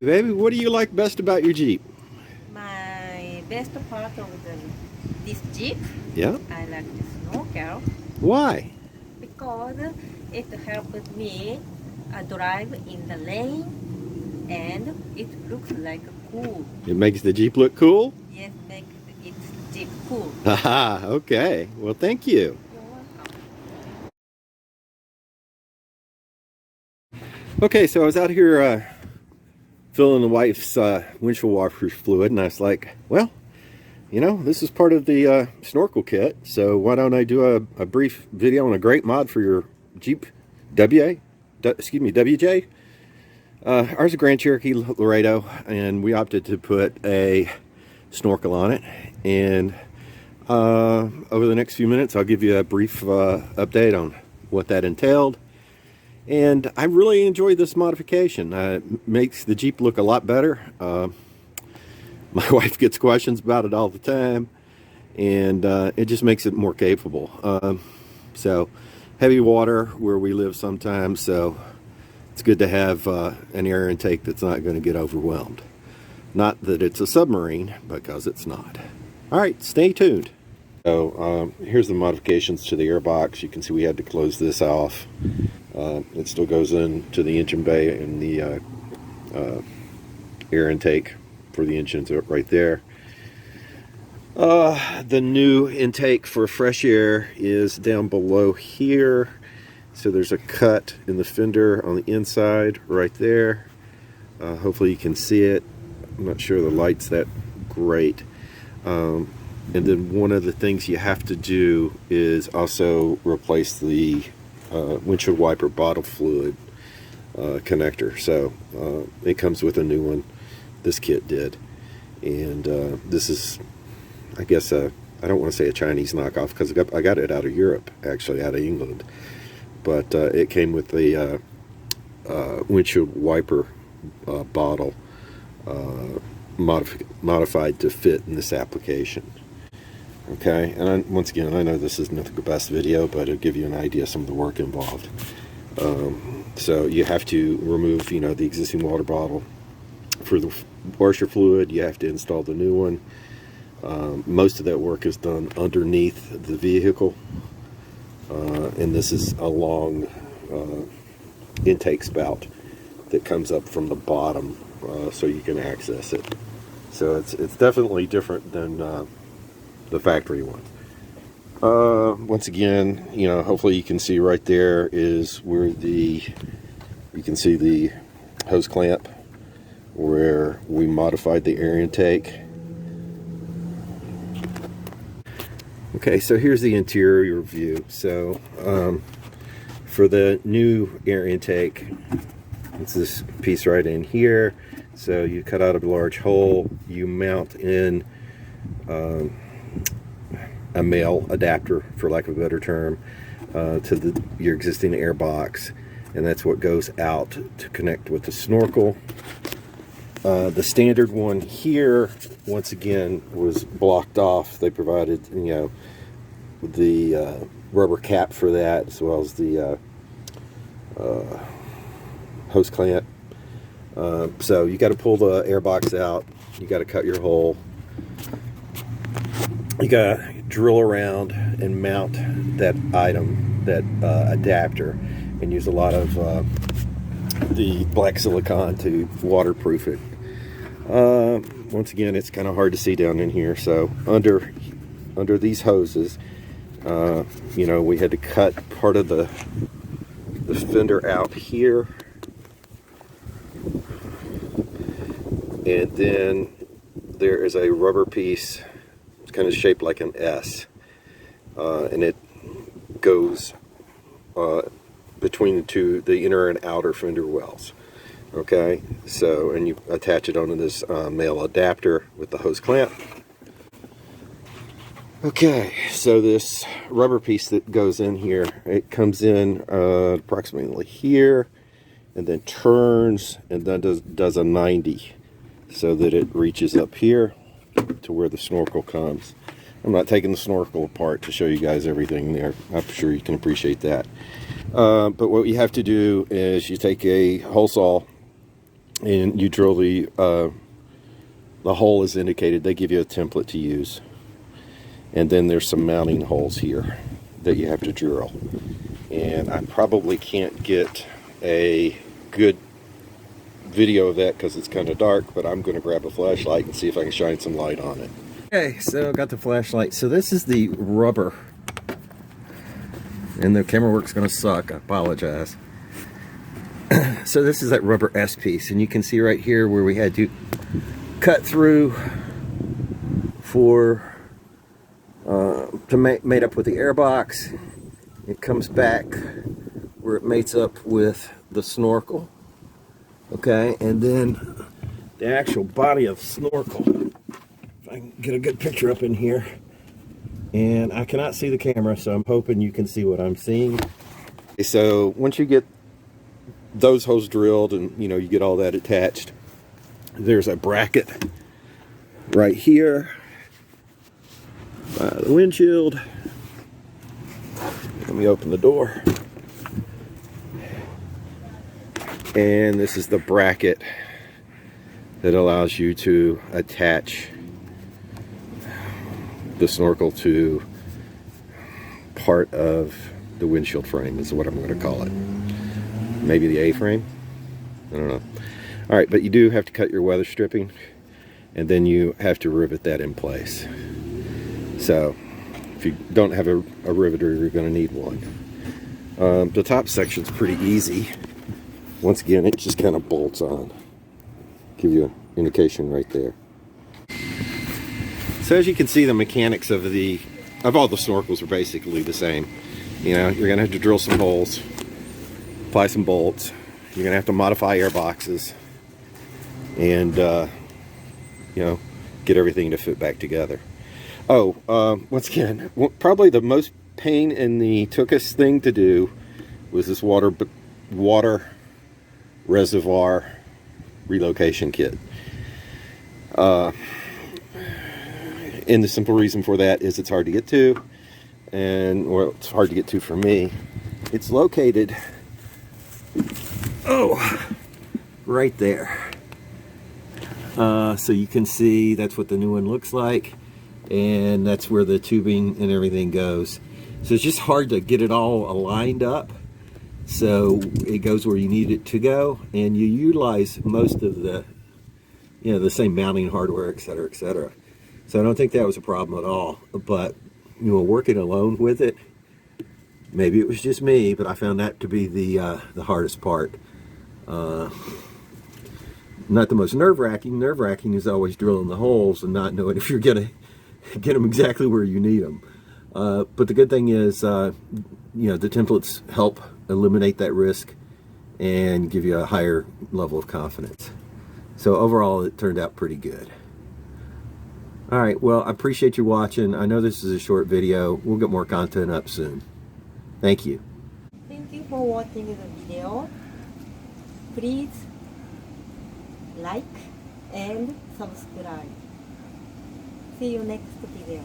Baby, what do you like best about your Jeep? My best part of this Jeep, Yeah? I like the Snorkel Why? because it helps me drive in the lane and it looks like cool. It makes the Jeep look cool? Yes, makes its Jeep cool. Haha, okay. Well, thank you. You're welcome. Okay, so I was out here filling the wife's windshield washer fluid, and I was like, well, you know, this is part of the Snorkel kit, so why don't I do a brief video on a great mod for your Jeep WJ. Ours is a Grand Cherokee Laredo, and we opted to put a Snorkel on it. And over the next few minutes, I'll give you a brief update on what that entailed. And I really enjoyed this modification. It makes the Jeep look a lot better. My wife gets questions about it all the time, and it just makes it more capable. So heavy water where we live sometimes, so it's good to have an air intake that's not going to get overwhelmed. Not that it's a submarine, because it's not. All right, stay tuned. So here's the modifications to the airbox. You can see we had to close this off. It still goes into the engine bay, and the air intake for the engine's right there. The new intake for fresh air is down below here. So there's a cut in the fender on the inside right there. Hopefully you can see it. I'm not sure the light's that great. And then one of the things you have to do is also replace the windshield wiper bottle fluid connector. So it comes with a new one. This kit did. And this is, I guess, I don't want to say a Chinese knockoff, because I got it out of Europe, actually, out of England. But it came with the windshield wiper bottle modified to fit in this application. Okay, and once again, I know this isn't the best video, but it'll give you an idea of some of the work involved. So you have to remove, you know, the existing water bottle. For the washer fluid, you have to install the new one. Most of that work is done underneath the vehicle. And this is a long intake spout that comes up from the bottom, so you can access it. So it's definitely different than the factory one. Once again, you know, hopefully you can see right there is where you can see the hose clamp where we modified the air intake. Okay, so here's the interior view. So for the new air intake, it's this piece right in here. So you cut out a large hole, you mount in a male adapter, for lack of a better term, to your existing air box, and that's what goes out to connect with the Snorkel. The standard one here, once again, was blocked off. They provided, you know, the rubber cap for that, as well as the hose clamp. So you got to pull the air box out. You got to cut your hole. You got to drill around and mount that item, that adapter, and use a lot of the black silicone to waterproof it. Once again, it's kind of hard to see down in here. So under these hoses, you know, we had to cut part of the fender out here, and then there is a rubber piece. It's kind of shaped like an S, and it goes between the inner and outer fender wells. Okay, so, and you attach it onto this male adapter with the hose clamp. Okay, so this rubber piece that goes in here, it comes in approximately here, and then turns, and then does a 90, so that it reaches up here to where the Snorkel comes. I'm not taking the Snorkel apart to show you guys everything there. I'm sure you can appreciate that. But what you have to do is you take a hole saw, and you drill the hole is indicated. They give you a template to use, and then there's some mounting holes here that you have to drill. And I probably can't get a good video of that because it's kind of dark, but I'm going to grab a flashlight and see if I can shine some light on it. Okay, so I got the flashlight. So this is the rubber, and the camera work's going to suck. I apologize. So this is that rubber S piece, and you can see right here where we had to cut through for to mate up with the airbox. It comes back where it mates up with the snorkel. Okay, and then the actual body of the snorkel. If I can get a good picture up in here, and I cannot see the camera, so I'm hoping you can see what I'm seeing. Okay, so once you get those holes drilled and you get all that attached, there's a bracket right here by the windshield. Let me open the door. And this is the bracket that allows you to attach the snorkel to part of the windshield frame, is what I'm going to call it. Maybe the A-frame? I don't know. Alright, but you do have to cut your weather stripping, and then you have to rivet that in place. So, if you don't have a riveter, you're going to need one. The top section's pretty easy. Once again, it just kind of bolts on. Give you an indication right there. So as you can see, the mechanics of all the snorkels are basically the same. You're going to have to drill some holes, apply some bolts. You're going to have to modify air boxes, and get everything to fit back together. Once again, probably the most pain in the tookest thing to do was this water reservoir relocation kit. And the simple reason for that is it's hard to get to, and it's hard to get to for me. It's located right there. So you can see that's what the new one looks like, and that's where the tubing and everything goes. So it's just hard to get it all aligned up so it goes where you need it to go, and you utilize most of the the same mounting hardware, etc., etc. So I don't think that was a problem at all. But working alone with it, maybe it was just me, but I found that to be the hardest part. Not the most nerve-wracking. Nerve-wracking is always drilling the holes and not knowing if you're gonna get them exactly where you need them. But the good thing is, the templates help eliminate that risk and give you a higher level of confidence. So overall, it turned out pretty good. All right, well, I appreciate you watching. I know this is a short video. We'll get more content up soon. Thank you. Thank you for watching the video. Please like and subscribe. See you next video.